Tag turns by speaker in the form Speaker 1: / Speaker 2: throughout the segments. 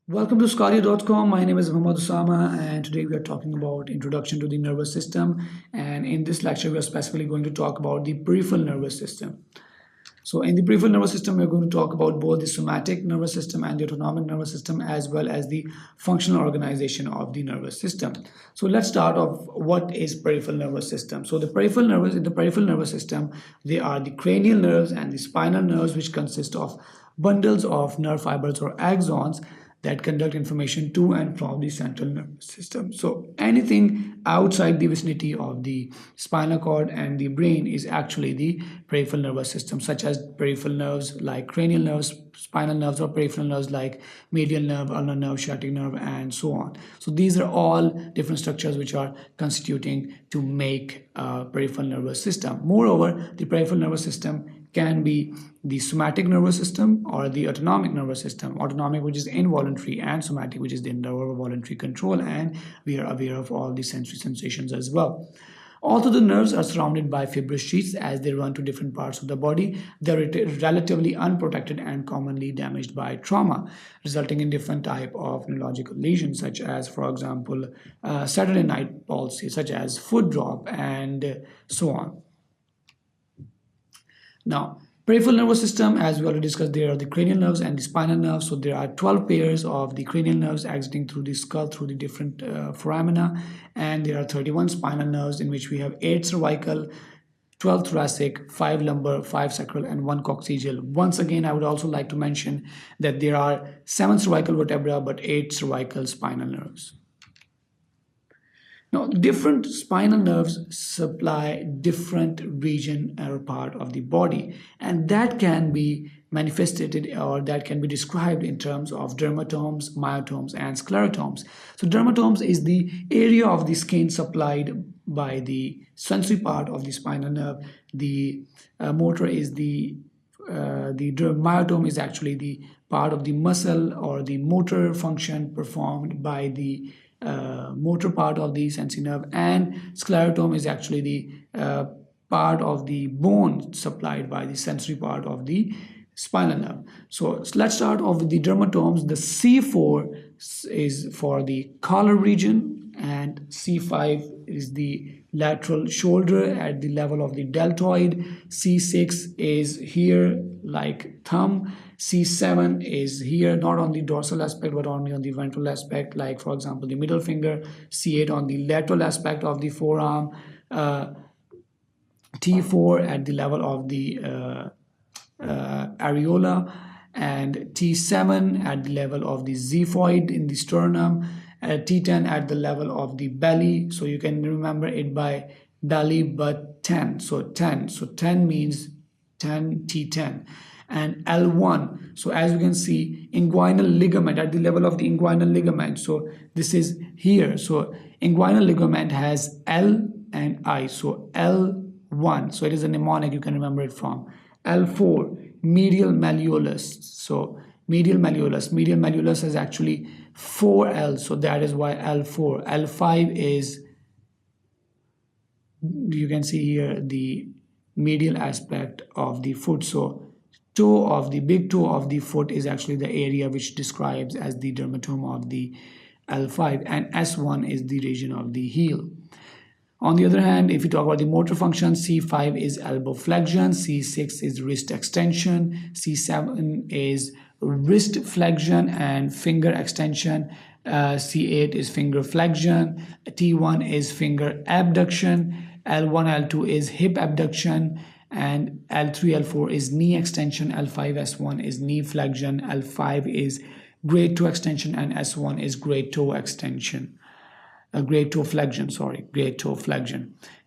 Speaker 1: Welcome to sqadia.com. My name is Mohammad Usama, and today we are talking about introduction to the nervous system. And in this lecture, we are specifically going to talk about the peripheral nervous system. So, in the peripheral nervous system, we're going to talk about both the somatic nervous system and the autonomic nervous system, as well as the functional organization of the nervous system. So, let's start off. What is peripheral nervous system? So, in the peripheral nervous system, they are the cranial nerves and the spinal nerves, which consist of bundles of nerve fibers or axons that conduct information to and from the central nervous system. So anything outside the vicinity of the spinal cord and the brain is actually the peripheral nervous system, such as peripheral nerves like cranial nerves, spinal nerves, or peripheral nerves like medial nerve, ulnar nerve, sciatic nerve, and so on. So these are all different structures which are constituting to make a peripheral nervous system. Moreover, the peripheral nervous system can be the somatic nervous system or the autonomic nervous system. Autonomic, which is involuntary, and somatic, which is the voluntary control, and we are aware of all the sensory sensations as well. Although the nerves are surrounded by fibrous sheaths as they run to different parts of the body, they're relatively unprotected and commonly damaged by trauma, resulting in different type of neurological lesions, such as, for example, Saturday night palsy, such as foot drop, and so on. Now, peripheral nervous system, as we already discussed, there are the cranial nerves and the spinal nerves. So there are 12 pairs of the cranial nerves exiting through the skull through the different foramina, and there are 31 spinal nerves, in which we have 8 cervical, 12 thoracic, 5 lumbar, 5 sacral, and 1 coccygeal. Once again, I would also like to mention that there are 7 cervical vertebra but 8 cervical spinal nerves. Now, different spinal nerves supply different region or part of the body, and that can be manifested or that can be described in terms of dermatomes, myotomes, and sclerotomes. So dermatomes is the area of the skin supplied by the sensory part of the spinal nerve. The motor is the myotome is actually the part of the muscle or the motor function performed by the motor part of the sensory nerve, and sclerotome is actually the part of the bone supplied by the sensory part of the spinal nerve. So let's start off with the dermatomes. The C4 is for the collar region, and C5 is the lateral shoulder at the level of the deltoid. C6 is here like thumb. C7 is here, not on the dorsal aspect but only on the ventral aspect, like for example the middle finger. C8 on the lateral aspect of the forearm. T4 at the level of the areola, and T7 at the level of the xiphoid in the sternum. T10 at the level of the belly, so you can remember it by belly but 10. So 10 means 10, T10. And L1, so as you can see, inguinal ligament at the level of the inguinal ligament. So this is here. So inguinal ligament has L and I. So L1, so it is a mnemonic, you can remember it from. L4, medial malleolus. So medial malleolus is actually 4L, so that is why L4. L5 is, you can see here, the medial aspect of the foot. So big toe of the foot is actually the area which describes as the dermatome of the L5, and S1 is the region of the heel. On the other hand, if you talk about the motor function, C5 is elbow flexion, C6 is wrist extension, C7 is wrist flexion and finger extension, C8 is finger flexion, T1 is finger abduction, L1, L2 is hip abduction, and L3, L4 is knee extension, L5, S1 is knee flexion, L5 is great toe extension, and S1 is great toe extension. Great toe flexion.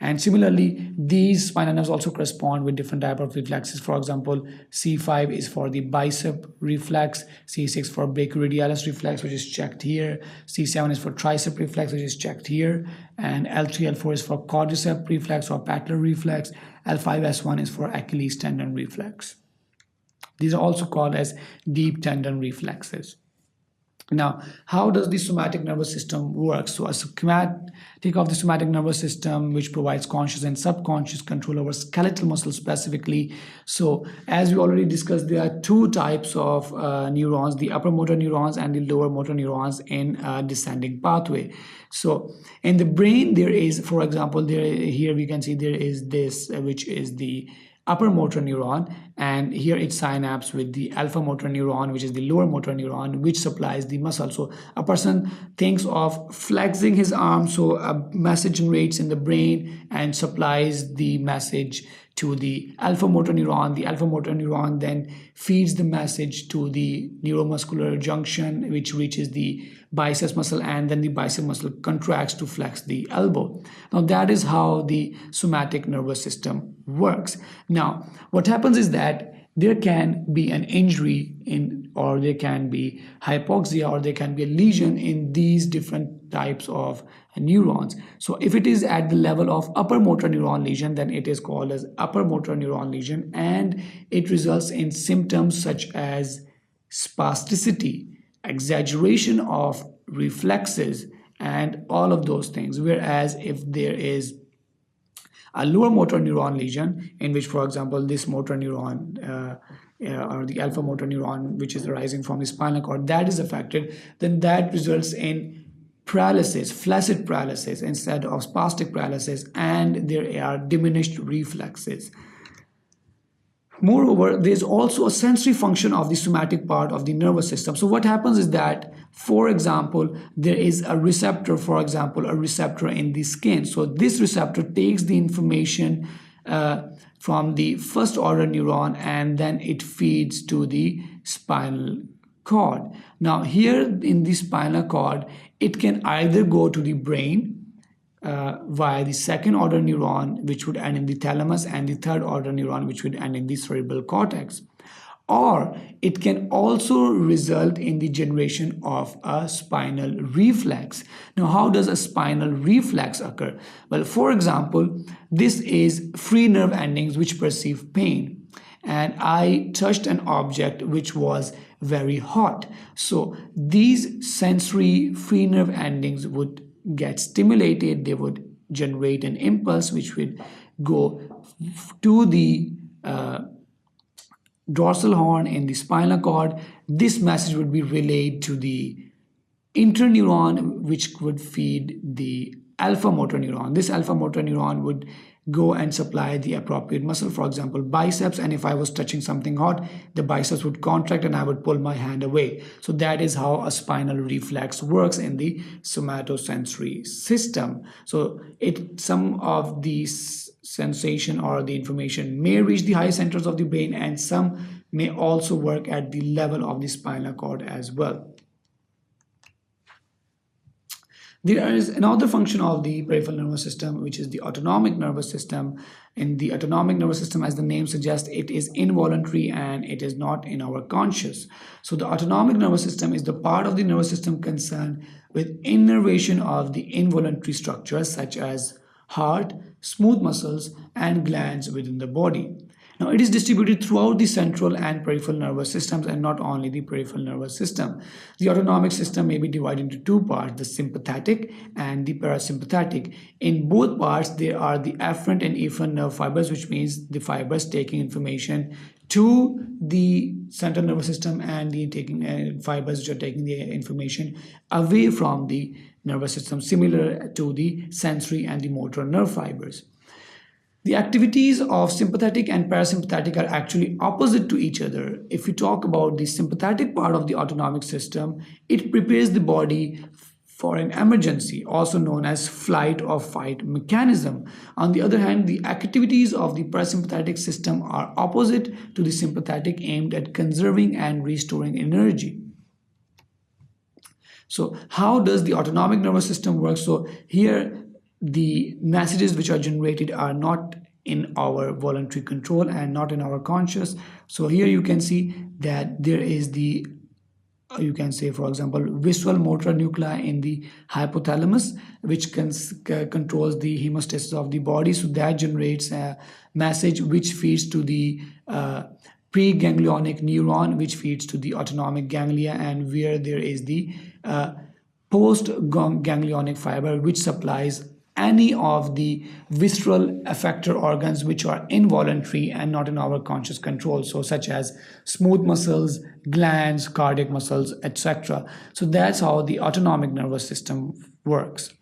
Speaker 1: And similarly, these spinal nerves also correspond with different type of reflexes. For example, C5 is for the bicep reflex, C6 for brachioradialis reflex, which is checked here, C7 is for tricep reflex, which is checked here, and L3, L4 is for quadricep reflex or patellar reflex, L5, S1 is for Achilles tendon reflex. These are also called as deep tendon reflexes. Now, how does the somatic nervous system work? So, a schematic of the somatic nervous system, which provides conscious and subconscious control over skeletal muscle specifically. So, as we already discussed, there are two types of neurons: the upper motor neurons and the lower motor neurons in a descending pathway. So, in the brain, there is, for example, here we can see there is this, which is the upper motor neuron, and here it synapses with the alpha motor neuron, which is the lower motor neuron, which supplies the muscle. So a person thinks of flexing his arm, so a message generates in the brain and supplies the message to the alpha motor neuron. The alpha motor neuron then feeds the message to the neuromuscular junction, which reaches the biceps muscle, and then the bicep muscle contracts to flex the elbow. Now that is how the somatic nervous system works. Now what happens is that there can be an injury in, or there can be hypoxia, or there can be a lesion in these different types of neurons. So if it is at the level of upper motor neuron lesion, then it is called as upper motor neuron lesion, and it results in symptoms such as spasticity, exaggeration of reflexes, and all of those things. Whereas if there is a lower motor neuron lesion, in which, for example, this motor neuron or the alpha motor neuron, which is arising from the spinal cord, that is affected, then that results in paralysis, flaccid paralysis instead of spastic paralysis, and there are diminished reflexes. Moreover, there's also a sensory function of the somatic part of the nervous system. So what happens is that, for example, there is a receptor, for example, a receptor in the skin. So this receptor takes the information from the first order neuron, and then it feeds to the spinal cord. Now here in the spinal cord, it can either go to the brain via the second order neuron, which would end in the thalamus, and the third order neuron, which would end in the cerebral cortex. Or it can also result in the generation of a spinal reflex. Now, how does a spinal reflex occur? Well, for example, this is free nerve endings which perceive pain. And I touched an object which was very hot. So these sensory free nerve endings would get stimulated. They would generate an impulse which would go to the dorsal horn in the spinal cord. This message would be relayed to the interneuron, which would feed the alpha motor neuron. This alpha motor neuron would go and supply the appropriate muscle, for example, biceps. And if I was touching something hot, the biceps would contract and I would pull my hand away. So that is how a spinal reflex works in the somatosensory system. So some of these sensation or the information may reach the high centers of the brain, and some may also work at the level of the spinal cord as well. There is another function of the peripheral nervous system, which is the autonomic nervous system. In the autonomic nervous system, as the name suggests, it is involuntary and it is not in our conscious. So the autonomic nervous system is the part of the nervous system concerned with innervation of the involuntary structures such as heart, smooth muscles, and glands within the body. Now, it is distributed throughout the central and peripheral nervous systems, and not only the peripheral nervous system. The autonomic system may be divided into two parts, the sympathetic and the parasympathetic. In both parts, there are the afferent and efferent nerve fibers, which means the fibers taking information to the central nervous system, and the taking fibers which are taking the information away from the nervous system, similar to the sensory and the motor nerve fibers. The activities of sympathetic and parasympathetic are actually opposite to each other. If we talk about the sympathetic part of the autonomic system, it prepares the body for an emergency, also known as flight or fight mechanism. On the other hand, the activities of the parasympathetic system are opposite to the sympathetic, aimed at conserving and restoring energy. So how does the autonomic nervous system work? So here the messages which are generated are not in our voluntary control and not in our conscious. So here you can see that there is the, you can say, for example, visual motor nuclei in the hypothalamus, which controls the hemostasis of the body. So that generates a message which feeds to the preganglionic neuron, which feeds to the autonomic ganglia, and where there is the post-ganglionic fiber, which supplies any of the visceral effector organs which are involuntary and not in our conscious control, so such as smooth muscles, glands, cardiac muscles, etc. So that's how the autonomic nervous system works.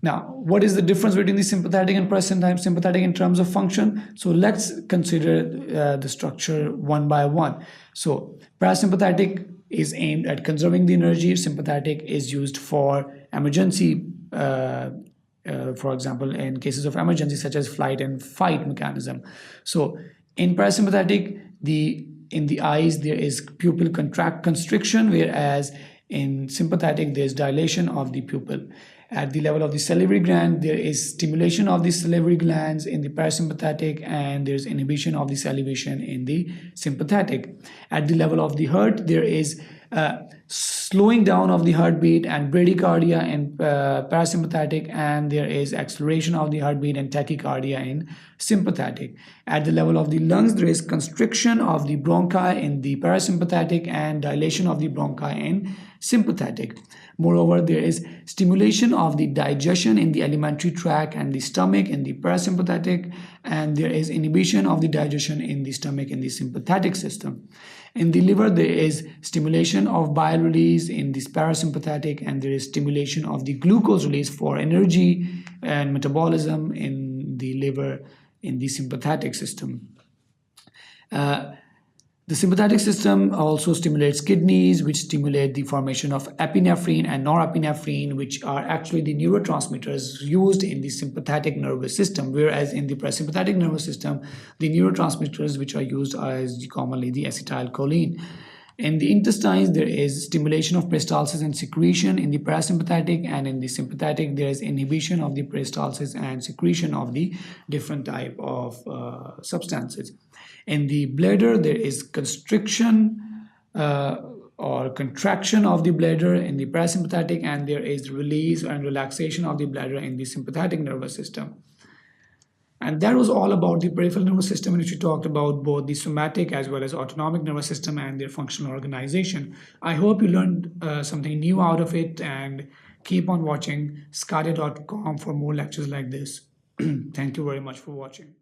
Speaker 1: Now, what is the difference between the sympathetic and parasympathetic in terms of function? So let's consider the structure one by one. So parasympathetic is aimed at conserving the energy. Sympathetic is used for emergency, for example, in cases of emergency such as flight and fight mechanism. So in parasympathetic, in the eyes there is pupil constriction, whereas in sympathetic there is dilation of the pupil. At the level of the salivary gland, there is stimulation of the salivary glands in the parasympathetic, and there's inhibition of the salivation in the sympathetic. At the level of the heart, there is slowing down of the heartbeat and bradycardia in parasympathetic, and there is acceleration of the heartbeat and tachycardia in sympathetic. At the level of the lungs, there is constriction of the bronchi in the parasympathetic and dilation of the bronchi in sympathetic. Moreover, there is stimulation of the digestion in the alimentary tract and the stomach in the parasympathetic, and there is inhibition of the digestion in the stomach in the sympathetic system. In the liver, there is stimulation of bile release in this parasympathetic, and there is stimulation of the glucose release for energy and metabolism in the liver in the sympathetic system. The sympathetic system also stimulates kidneys, which stimulate the formation of epinephrine and norepinephrine, which are actually the neurotransmitters used in the sympathetic nervous system, whereas in the parasympathetic nervous system, the neurotransmitters which are used are commonly the acetylcholine. In the intestines, there is stimulation of peristalsis and secretion in the parasympathetic, and in the sympathetic, there is inhibition of the peristalsis and secretion of the different type of substances. In the bladder, there is constriction or contraction of the bladder in the parasympathetic, and there is release and relaxation of the bladder in the sympathetic nervous system. And that was all about the peripheral nervous system, in which we talked about both the somatic as well as autonomic nervous system and their functional organization. I hope you learned something new out of it, and keep on watching sqadia.com for more lectures like this. Thank you very much for watching.